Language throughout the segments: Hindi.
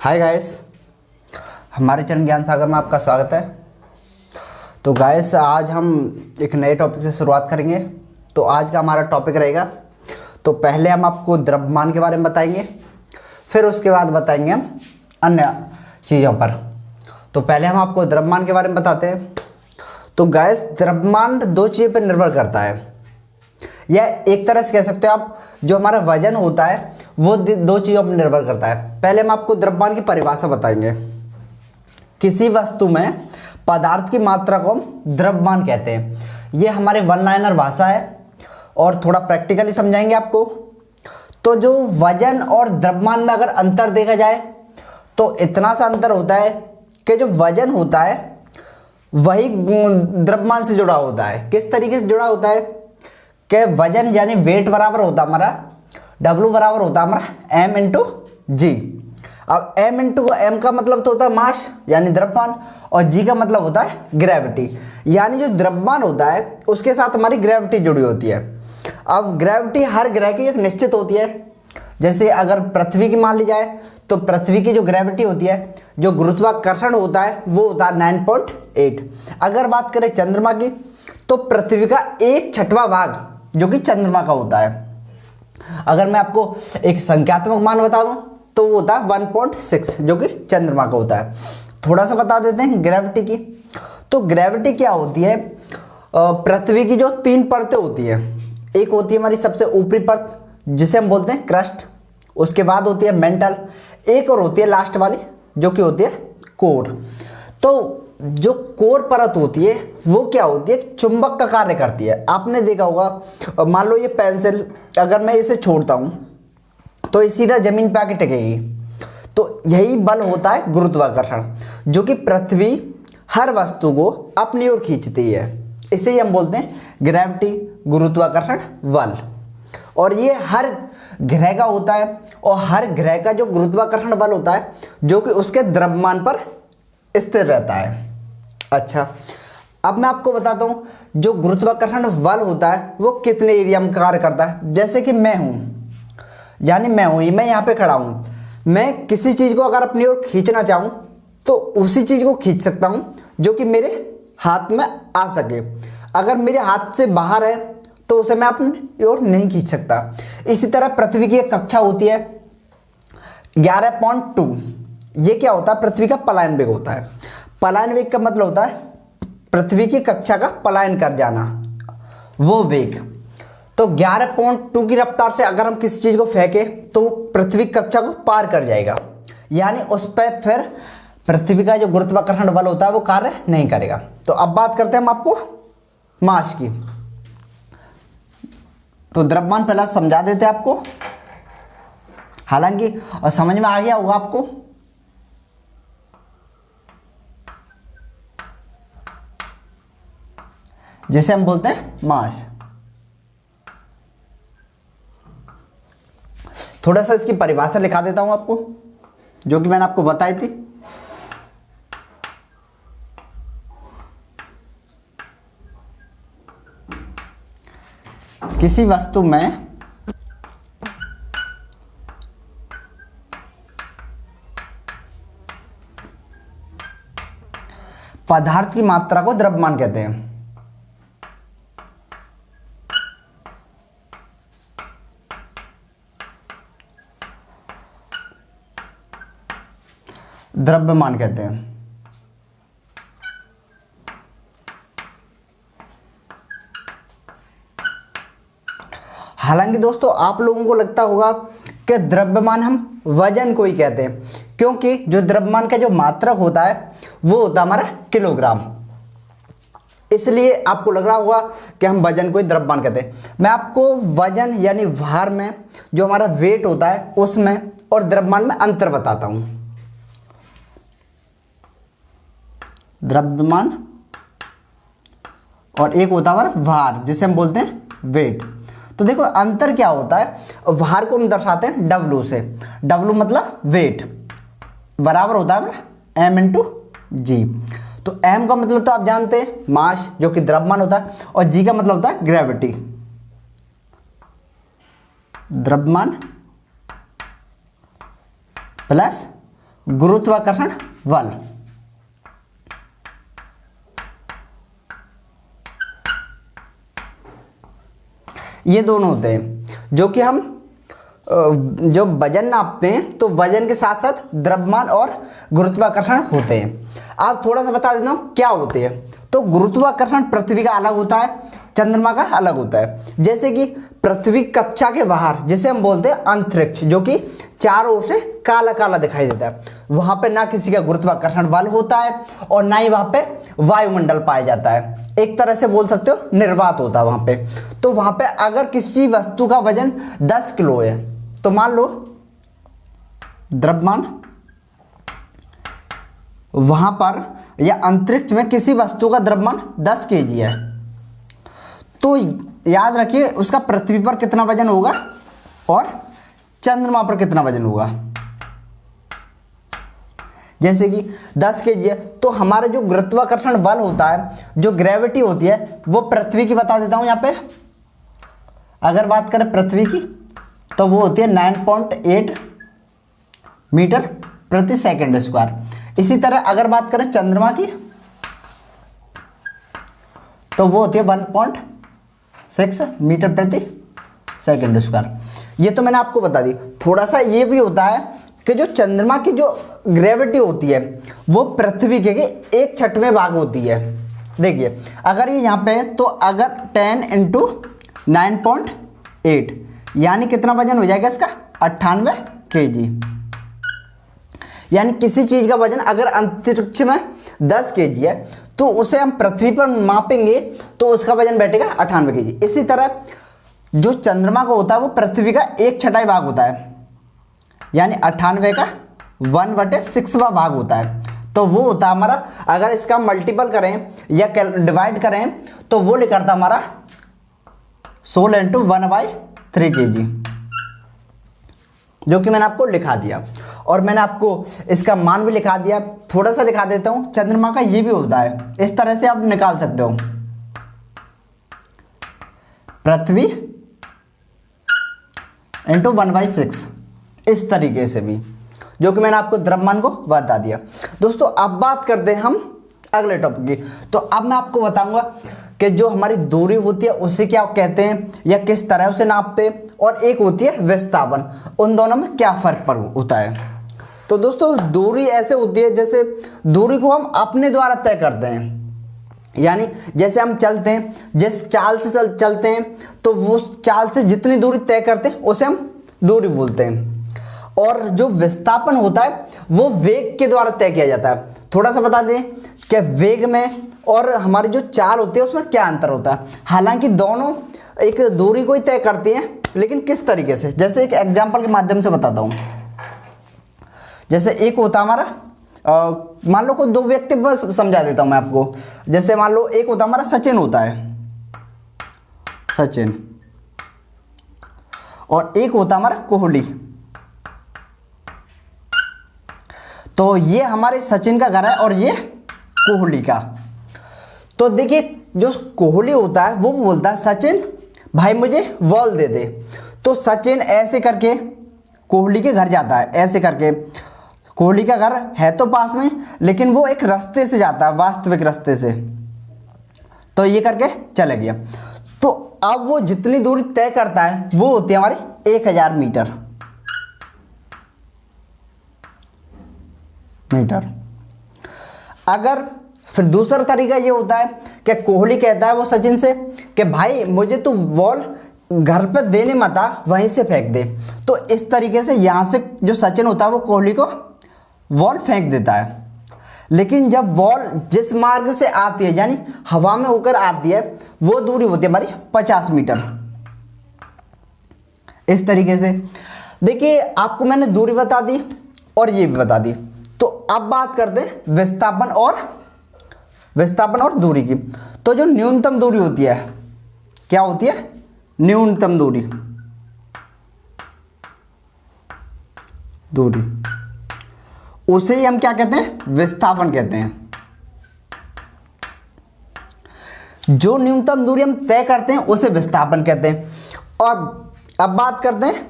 हाय गाइस, हमारे चैनल ज्ञान सागर में आपका स्वागत है। तो गाइस, आज हम एक नए टॉपिक से शुरुआत करेंगे। तो आज का हमारा टॉपिक रहेगा, तो पहले हम आपको द्रव्यमान के बारे में बताएंगे, फिर उसके बाद बताएंगे हम अन्य चीज़ों पर। तो पहले हम आपको द्रव्यमान के बारे में बताते हैं। तो गाइस, द्रव्यमान दो चीज़ों पर निर्भर करता है, या एक तरह से कह सकते हो आप, जो हमारा वजन होता है वो दो चीज़ों पर निर्भर करता है। पहले हम आपको द्रव्यमान की परिभाषा बताएंगे। किसी वस्तु में पदार्थ की मात्रा को हम द्रव्यमान कहते हैं। ये हमारे वन लाइनर भाषा है और थोड़ा प्रैक्टिकली समझाएंगे आपको। तो जो वजन और द्रव्यमान में अगर अंतर देखा जाए तो इतना सा अंतर होता है कि जो वजन होता है वही द्रव्यमान से जुड़ा होता है। किस तरीके से जुड़ा होता है कि वजन यानी वेट बराबर होता है हमारा, W बराबर होता है हमारा m इंटू जी। अब m इंटू m का मतलब तो होता है मास यानी द्रव्यमान, और g का मतलब होता है ग्रेविटी। यानी जो द्रव्यमान होता है उसके साथ हमारी ग्रेविटी जुड़ी होती है। अब ग्रेविटी हर ग्रह की एक निश्चित होती है। जैसे अगर पृथ्वी की मान ली जाए तो पृथ्वी की जो ग्रेविटी होती है, जो गुरुत्वाकर्षण होता है वो होता है 9.8। अगर बात करें चंद्रमा की तो पृथ्वी का 1/6 भाग जो कि चंद्रमा का होता है। अगर मैं आपको एक संख्यात्मक मान बता दूं तो वो होता है 1.6 जो कि चंद्रमा का होता है। थोड़ा सा बता देते हैं ग्रेविटी की। तो ग्रेविटी क्या होती है, पृथ्वी की जो 3 परतें होती है। एक होती है हमारी सबसे ऊपरी परत जिसे हम बोलते हैं क्रस्ट, उसके बाद होती है मेंटल, एक और होती है लास्ट वाली जो कि होती है कोर। तो जो कोर परत होती है वो क्या होती है, चुंबक का कार्य करती है। आपने देखा होगा, मान लो ये पेंसिल अगर मैं इसे छोड़ता हूं तो ये सीधा जमीन पे आके टिकेगी। तो यही बल होता है गुरुत्वाकर्षण, जो कि पृथ्वी हर वस्तु को अपनी ओर खींचती है। इसे ही हम बोलते हैं ग्रेविटी, गुरुत्वाकर्षण बल। और ये हर ग्रह का होता है, और हर ग्रह का जो गुरुत्वाकर्षण बल होता है जो कि उसके द्रव्यमान पर स्थिर रहता है। अच्छा, अब मैं आपको बताता हूँ जो गुरुत्वाकर्षण बल होता है वो कितने एरिया में कार्य करता है। जैसे कि मैं हूँ, यानी मैं यहाँ पे खड़ा हूँ, मैं किसी चीज़ को अगर अपनी ओर खींचना चाहूँ तो उसी चीज़ को खींच सकता हूँ जो कि मेरे हाथ में आ सके। अगर मेरे हाथ से बाहर है तो उसे मैं अपनी ओर नहीं खींच सकता। इसी तरह पृथ्वी की एक कक्षा होती है 11.2। ये क्या होता है, पृथ्वी का पलायन वेग होता है। पलायन वेग का मतलब होता है पृथ्वी की कक्षा का पलायन कर जाना, वो वेग। तो 11.2 की रफ्तार से अगर हम किसी चीज़ को फेंके तो पृथ्वी कक्षा को पार कर जाएगा, यानी उस पर फिर पृथ्वी का जो गुरुत्वाकर्षण बल होता है वो कार्य नहीं करेगा। तो अब बात करते हैं हम आपको मास की। तो द्रव्यमान पहला समझा देते हैं आपको, हालांकि और समझ में आ गया होगा आपको। जिसे हम बोलते हैं मास। थोड़ा सा इसकी परिभाषा लिखा देता हूं आपको, जो कि मैंने आपको बताई थी। किसी वस्तु में पदार्थ की मात्रा को द्रव्यमान कहते हैं। द्रव्यमान कहते हैं। हालांकि दोस्तों आप लोगों को लगता होगा कि द्रव्यमान हम वजन को ही कहते हैं, क्योंकि जो द्रव्यमान का जो मात्रक होता है वो होता है हमारा किलोग्राम। इसलिए आपको लग रहा होगा कि हम वजन को ही द्रव्यमान कहते हैं। मैं आपको वजन यानी भार में जो हमारा वेट होता है उसमें और द्रव्यमान में अंतर बताता हूं। द्रव्यमान और एक होता है हमारा भार जिसे हम बोलते हैं वेट। तो देखो अंतर क्या होता है, भार को हम दर्शाते हैं W से। W मतलब वेट बराबर होता है m इंटू जी। तो m का मतलब तो आप जानते हैं मास जो कि द्रव्यमान होता है, और g का मतलब होता है ग्रेविटी। द्रव्यमान प्लस गुरुत्वाकर्षण बल। ये दोनों होते हैं जो कि हम जो वजन नापते हैं तो वजन के साथ साथ द्रव्यमान और गुरुत्वाकर्षण होते हैं। अब थोड़ा सा बता देता हूँ क्या होते हैं। तो गुरुत्वाकर्षण पृथ्वी का अलग होता है, चंद्रमा का अलग होता है। जैसे कि पृथ्वी कक्षा के बाहर जिसे हम बोलते हैं अंतरिक्ष, जो कि चारों ओर से काला काला दिखाई देता है, वहां पे ना किसी का गुरुत्वाकर्षण बल होता है और ना ही वहां पे वायुमंडल पाया जाता है। एक तरह से बोल सकते हो निर्वात होता है वहां पे। तो वहां पे अगर किसी वस्तु का वजन 10 किलो है तो मान लो द्रव्यमान वहां पर या अंतरिक्ष में किसी वस्तु का द्रव्यमान 10 केजी है, तो याद रखिए उसका पृथ्वी पर कितना वजन होगा और चंद्रमा पर कितना वजन होगा। जैसे कि 10 केजी है तो हमारा जो गुरुत्वाकर्षण बल होता है, जो ग्रेविटी होती है, वो पृथ्वी की बता देता हूं यहां पे। अगर बात करें पृथ्वी की तो वो होती है 9.8 मीटर प्रति सेकंड स्क्वायर। इसी तरह अगर बात करें चंद्रमा की तो वो होती है 1.6 मीटर प्रति सेकंड स्क्वायर। ये तो मैंने आपको बता दी। थोड़ा सा ये भी होता है कि जो चंद्रमा की जो ग्रेविटी होती है वो पृथ्वी के 1/6 भाग होती है। देखिए अगर ये यहाँ पे है तो अगर 10 इंटू 9.8 यानी कितना वजन हो जाएगा इसका 98 केजी। यानी किसी चीज का वजन अगर अंतरिक्ष में 10 केजी है तो उसे हम पृथ्वी पर मापेंगे तो उसका वजन बैठेगा 98 केजी। इसी तरह जो चंद्रमा का होता है वो पृथ्वी का 1/6 भाग होता है, यानी 98 का 1/6वां भाग होता है। तो वो होता है हमारा, अगर इसका मल्टीपल करें या डिवाइड करें तो वो निकलता हमारा 16 इंटू 1/3 केजी, जो कि मैंने आपको लिखा दिया। और मैंने आपको इसका मान भी लिखा दिया। थोड़ा सा दिखा देता हूं, चंद्रमा का ये भी होता है, इस तरह से आप निकाल सकते हो। पृथ्वी इंटू 1/6, इस तरीके से भी, जो कि मैंने आपको द्रव्यमान को बता दिया। दोस्तों अब बात करते हैं हम अगले टॉपिक की। तो अब मैं आपको बताऊंगा कि जो हमारी दूरी होती है उसे क्या कहते हैं या किस तरह उसे नापते हैं, और एक होती है विस्थापन। उन दोनों में क्या फर्क होता है। तो दोस्तों दूरी ऐसे होती है जैसे दूरी को हम अपने द्वारा तय करते हैं। यानी जैसे हम चलते हैं, जिस चाल से चलते हैं तो वो चाल से जितनी दूरी तय करते हैं उसे हम दूरी बोलते हैं। और जो विस्थापन होता है वो वेग के द्वारा तय किया जाता है। थोड़ा सा बता दें कि वेग में और हमारी जो चाल होती है उसमें क्या अंतर होता है। हालांकि दोनों एक दूरी को ही तय करती हैं, लेकिन किस तरीके से, जैसे एक एग्जांपल के माध्यम से बताता हूं। जैसे एक होता हमारा मान लो कोई दो व्यक्ति, बस समझा देता हूं मैं आपको। जैसे मान लो एक होता हमारा सचिन होता है, सचिन, और एक होता हमारा कोहली। तो ये हमारे सचिन का घर है और ये कोहली का। तो देखिए जो कोहली होता है वो बोलता है सचिन भाई मुझे बॉल दे दे। तो सचिन ऐसे करके कोहली के घर जाता है, ऐसे करके। कोहली का घर है तो पास में, लेकिन वो एक रास्ते से जाता है, वास्तविक रास्ते से। तो ये करके चला गया। तो अब वो जितनी दूरी तय करता है वो होती है हमारी 1000 मीटर। अगर फिर दूसरा तरीका ये होता है कि कोहली कहता है वो सचिन से कि भाई मुझे तू बॉल घर पे देने मत आ, वहीं से फेंक दे। तो इस तरीके से यहाँ से जो सचिन होता है वो कोहली को बॉल फेंक देता है। लेकिन जब बॉल जिस मार्ग से आती है यानी हवा में होकर आती है वो दूरी होती है हमारी 50 मीटर। इस तरीके से देखिए आपको मैंने दूरी बता दी और ये भी बता दी। तो अब बात करते हैं विस्थापन और दूरी की। तो जो न्यूनतम दूरी होती है, क्या होती है? न्यूनतम दूरी, उसे ही हम क्या कहते हैं? विस्थापन कहते हैं। जो न्यूनतम दूरी हम तय करते हैं उसे विस्थापन कहते हैं। और अब बात करते हैं,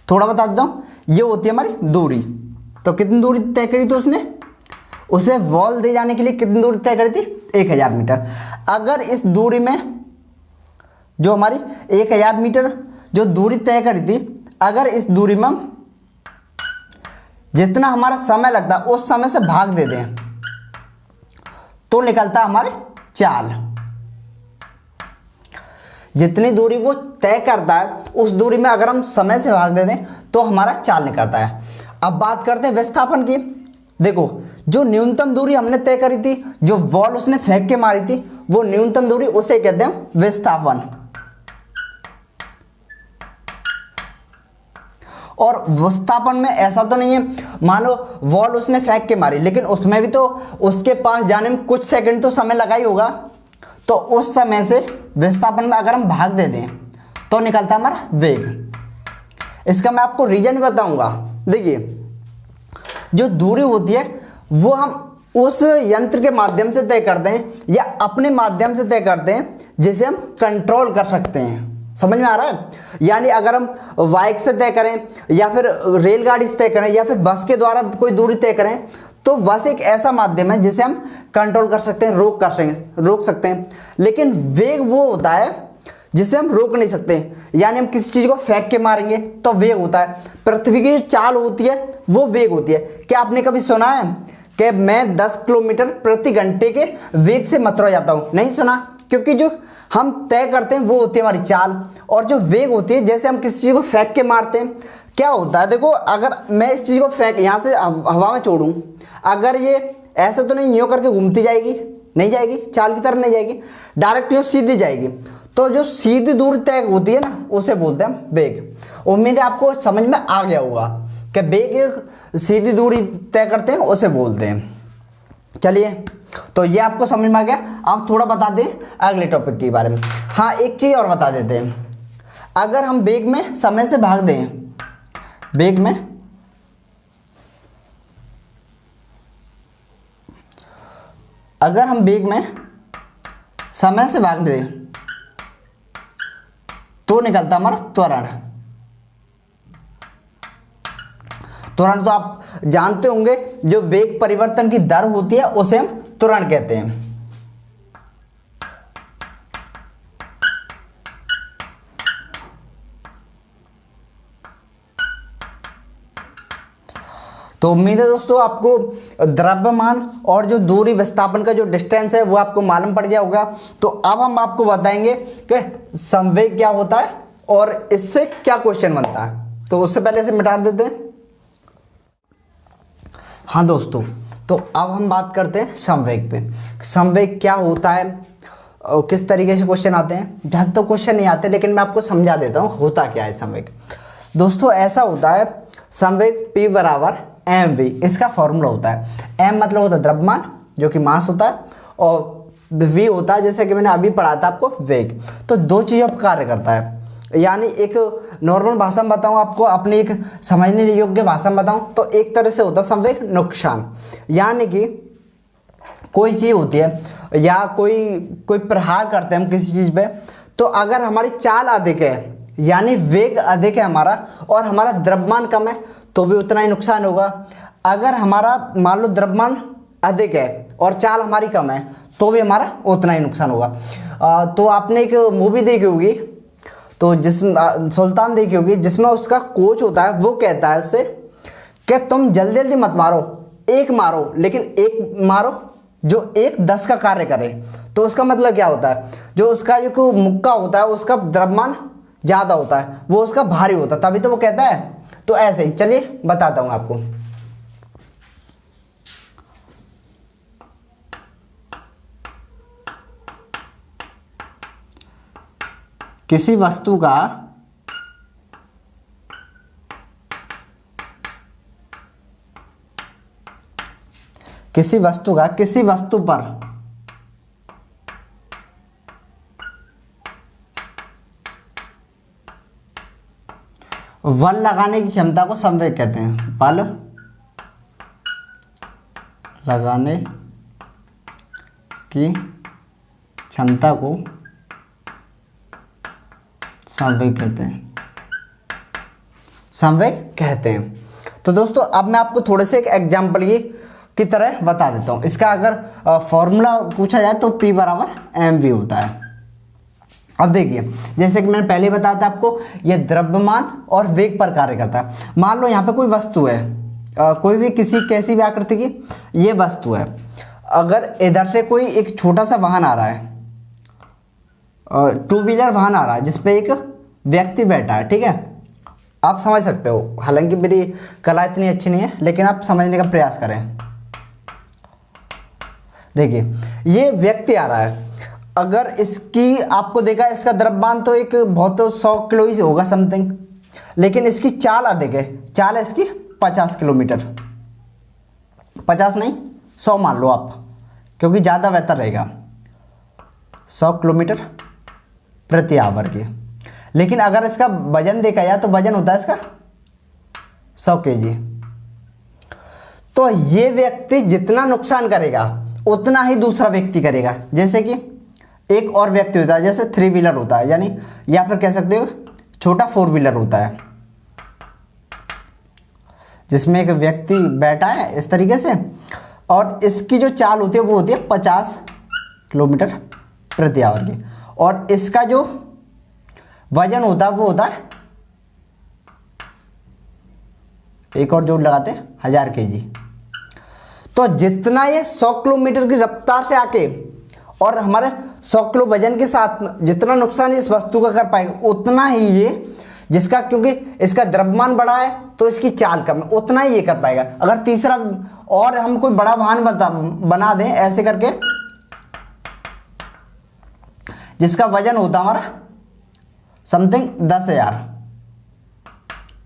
थोड़ा बता देता हूं, ये होती है हमारी दूरी। तो कितनी दूरी तय करी थी उसने, उसे वॉल दे जाने के लिए कितनी दूरी तय करी थी, 1000 मीटर। अगर इस दूरी में जो हमारी 1000 मीटर जो दूरी तय करी थी, अगर इस दूरी में जितना हमारा समय लगता है उस समय से भाग दे दें तो निकलता हमारे चाल। जितनी दूरी वो तय करता है उस दूरी में अगर हम समय से भाग दे दें तो हमारा चाल निकलता है। अब बात करते हैं विस्थापन की। देखो, जो न्यूनतम दूरी हमने तय करी थी, जो बॉल उसने फेंक के मारी थी, वो न्यूनतम दूरी उसे कहते हैं विस्थापन। और विस्थापन में ऐसा तो नहीं है, मानो बॉल उसने फेंक के मारी, लेकिन उसमें भी तो उसके पास जाने में कुछ सेकंड तो समय लगा ही होगा। तो उस समय से विस्थापन में अगर हम भाग दे दें तो निकलता है हमारा वेग। इसका मैं आपको रीजन बताऊंगा। देखिए, जो दूरी होती है वो हम उस यंत्र के माध्यम से तय करते हैं या अपने माध्यम से तय करते हैं जिसे हम कंट्रोल कर सकते हैं। समझ में आ रहा है? यानी अगर हम बाइक से तय करें या फिर रेलगाड़ी से तय करें या फिर बस के द्वारा कोई दूरी तय करें, तो बस एक ऐसा माध्यम है जिसे हम कंट्रोल कर सकते हैं, रोक सकते हैं। लेकिन वेग वो होता है जिसे हम रोक नहीं सकते। यानी हम किसी चीज को फेंक के मारेंगे तो वेग होता है। पृथ्वी की जो चाल होती है वो वेग होती है। क्या आपने कभी सुना है कि मैं 10 किलोमीटर प्रति घंटे के वेग से मथुरा जाता हूं? नहीं सुना, क्योंकि जो हम तय करते हैं वो होती है हमारी चाल, और जो वेग होती है जैसे हम किसी चीज को फेंक के मारते हैं। क्या होता है, देखो, अगर मैं इस चीज को फेंक यहां से हवा में छोड़ूं, अगर ये ऐसे तो नहीं यूं करके घूमती जाएगी, नहीं जाएगी, चाल की तरफ नहीं जाएगी, डायरेक्ट यूं सीधी जाएगी। तो जो सीधी दूरी तय होती है ना, उसे बोलते हैं वेग। उम्मीद है आपको समझ में आ गया होगा कि वेग एक सीधी दूरी तय करते हैं, उसे बोलते हैं। चलिए, तो ये आपको समझ में आ गया। अब थोड़ा बता दें अगले टॉपिक के बारे में। हाँ, एक चीज और बता देते हैं। अगर हम वेग में समय से भाग दें, वेग में अगर हम वेग में समय से भाग दें तो निकलता हमारा त्वरण। त्वरण तो आप जानते होंगे, जो वेग परिवर्तन की दर होती है उसे हम त्वरण कहते हैं। तो उम्मीद है दोस्तों आपको द्रव्यमान और जो दूरी विस्थापन का जो डिस्टेंस है वो आपको मालूम पड़ गया होगा। तो अब हम आपको बताएंगे कि संवेग क्या होता है और इससे क्या क्वेश्चन बनता है। तो उससे पहले से मिटा देते हैं। हाँ दोस्तों, तो अब हम बात करते हैं संवेग पे। संवेग क्या होता है और किस तरीके से क्वेश्चन आते हैं। ज़्यादा तो क्वेश्चन नहीं आते, लेकिन मैं आपको समझा देता हूँ होता क्या है संवेग। दोस्तों, ऐसा होता है संवेग P बराबर mv, इसका फॉर्मूला होता है। m मतलब होता है द्रव्यमान, जो कि मास होता है, और v होता है, जैसे कि मैंने अभी पढ़ा था आपको, वेग। तो दो चीज़ों पर कार्य करता है। यानी एक नॉर्मल भाषा में बताऊं आपको, अपनी एक समझने योग्य भाषा में बताऊं तो एक तरह से होता है संवेग नुकसान। यानी कि कोई चीज़ होती है या कोई प्रहार करते हैं हम किसी चीज़ पे, तो अगर हमारी चाल अधिक है यानी वेग अधिक है हमारा और हमारा द्रव्यमान कम है तो भी उतना ही नुकसान होगा। अगर हमारा मान लो द्रव्यमान अधिक है और चाल हमारी कम है तो भी हमारा उतना ही नुकसान होगा। तो आपने एक मूवी देखी होगी, तो सुल्तान देखी होगी, जिसमें उसका कोच होता है, वो कहता है उससे कि तुम जल्दी जल्दी मत मारो, एक मारो, लेकिन एक मारो जो 1/10 का कार्य करे। तो उसका मतलब क्या होता है, जो उसका जो मुक्का होता है उसका द्रव्यमान ज़्यादा होता है, वो उसका भारी होता है, तभी तो वो कहता है। तो ऐसे ही चलिए बताता हूँ आपको। किसी वस्तु का किसी वस्तु पर बल लगाने की क्षमता को संवेग कहते हैं। बल लगाने की क्षमता को संवेग कहते हैं। तो दोस्तों अब मैं आपको थोड़े से एक एग्जाम्पल की तरह बता देता हूँ। इसका अगर फॉर्मूला पूछा जाए तो P बराबर mv होता है। अब देखिए, जैसे कि मैंने पहले ही बताया था आपको, ये द्रव्यमान और वेग पर कार्य करता है। मान लो यहाँ पे कोई वस्तु है, कोई भी कैसी भी आकृति की ये वस्तु है। अगर इधर से कोई एक छोटा सा वाहन आ रहा है, टू व्हीलर वाहन आ रहा है जिसपे एक व्यक्ति बैठा है, ठीक है, आप समझ सकते हो। हालांकि मेरी कला इतनी अच्छी नहीं है, लेकिन आप समझने का प्रयास करें। देखिए, ये व्यक्ति आ रहा है, अगर इसकी आपको देखा, इसका द्रव्यमान तो एक बहुत 100 किलो ही होगा समथिंग, लेकिन इसकी चाल अधिक है। चाल है इसकी 50 किलोमीटर, 50 नहीं 100 मान लो आप, क्योंकि ज़्यादा बेहतर रहेगा। 100 किलोमीटर प्रति आवर की। लेकिन अगर इसका वजन देखा जाए तो वजन होता है इसका 100 केजी। तो ये व्यक्ति जितना नुकसान करेगा उतना ही दूसरा व्यक्ति करेगा। जैसे कि एक और व्यक्ति होता है, जैसे 3 व्हीलर होता है, यानी या फिर कह सकते हो छोटा 4 व्हीलर होता है, जिसमें एक व्यक्ति बैठा है इस तरीके से, और इसकी जो चाल होती है वो होती है 50 किलोमीटर प्रति आवर की, और इसका जो वजन होता है वो होता है, एक और जोड़ लगाते हैं, 1000 केजी। तो जितना ये 100 किलोमीटर की रफ्तार से आके और हमारे 100 किलो वजन के साथ जितना नुकसान इस वस्तु का कर पाएगा, उतना ही ये, जिसका क्योंकि इसका द्रव्यमान बड़ा है तो इसकी चाल कम है, उतना ही ये कर पाएगा। अगर तीसरा और हम कोई बड़ा वाहन बना दें ऐसे करके, जिसका वजन होता हमारा समथिंग 10,000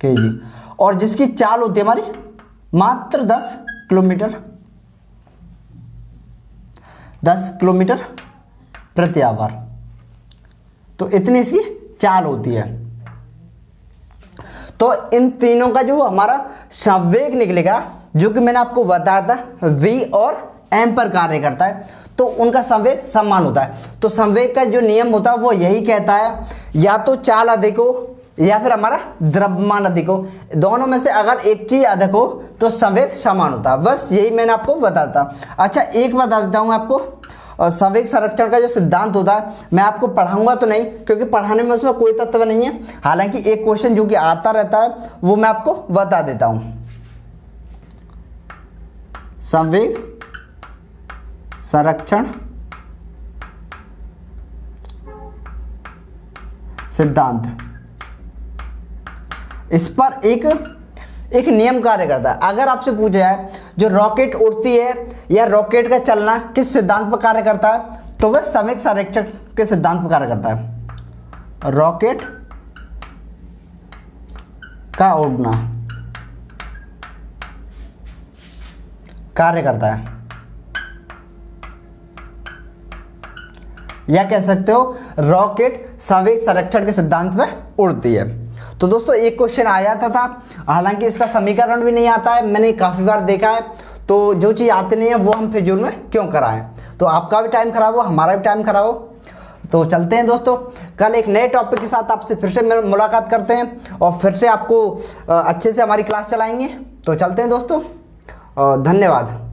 केजी, और जिसकी चाल होती है हमारी मात्र 10 किलोमीटर, 10 किलोमीटर प्रति आवर, तो इतनी इसकी चाल होती है। तो इन तीनों का जो हमारा संवेग निकलेगा, जो कि मैंने आपको बताया था v और m पर कार्य करता है, तो उनका संवेग समान होता है। तो संवेग का जो नियम होता है वो यही कहता है, या तो चाल अधिक हो या फिर हमारा द्रव्यमान अधिक हो, दोनों में से अगर एक चीज अधिक हो तो संवेग समान होता है। बस यही मैंने आपको बताया था। अच्छा, एक बता देता हूँ आपको, और संवेग संरक्षण का जो सिद्धांत होता है, मैं आपको पढ़ाऊंगा तो नहीं, क्योंकि पढ़ाने में उसमें कोई तत्व नहीं है। हालांकि एक क्वेश्चन जो कि आता रहता है वो मैं आपको बता देता हूं। संवेग संरक्षण सिद्धांत, इस पर एक नियम कार्य करता है। अगर आपसे पूछा जाए जो रॉकेट उड़ती है या रॉकेट का चलना किस सिद्धांत पर कार्य करता है, तो वह संवेग संरक्षण के सिद्धांत पर कार्य करता है। रॉकेट का उड़ना कार्य करता है, या कह सकते हो रॉकेट संवेग संरक्षण के सिद्धांत पर उड़ती है। तो दोस्तों एक क्वेश्चन आ जाता था, हालांकि इसका समीकरण भी नहीं आता है, मैंने काफ़ी बार देखा है। तो जो चीज़ आती नहीं है वो हम फिजूल में क्यों कराएं, तो आपका भी टाइम खराब हो, हमारा भी टाइम खराब हो। तो चलते हैं दोस्तों, कल एक नए टॉपिक के साथ आपसे फिर से मुलाकात करते हैं, और फिर से आपको अच्छे से हमारी क्लास चलाएंगे। तो चलते हैं दोस्तों, धन्यवाद।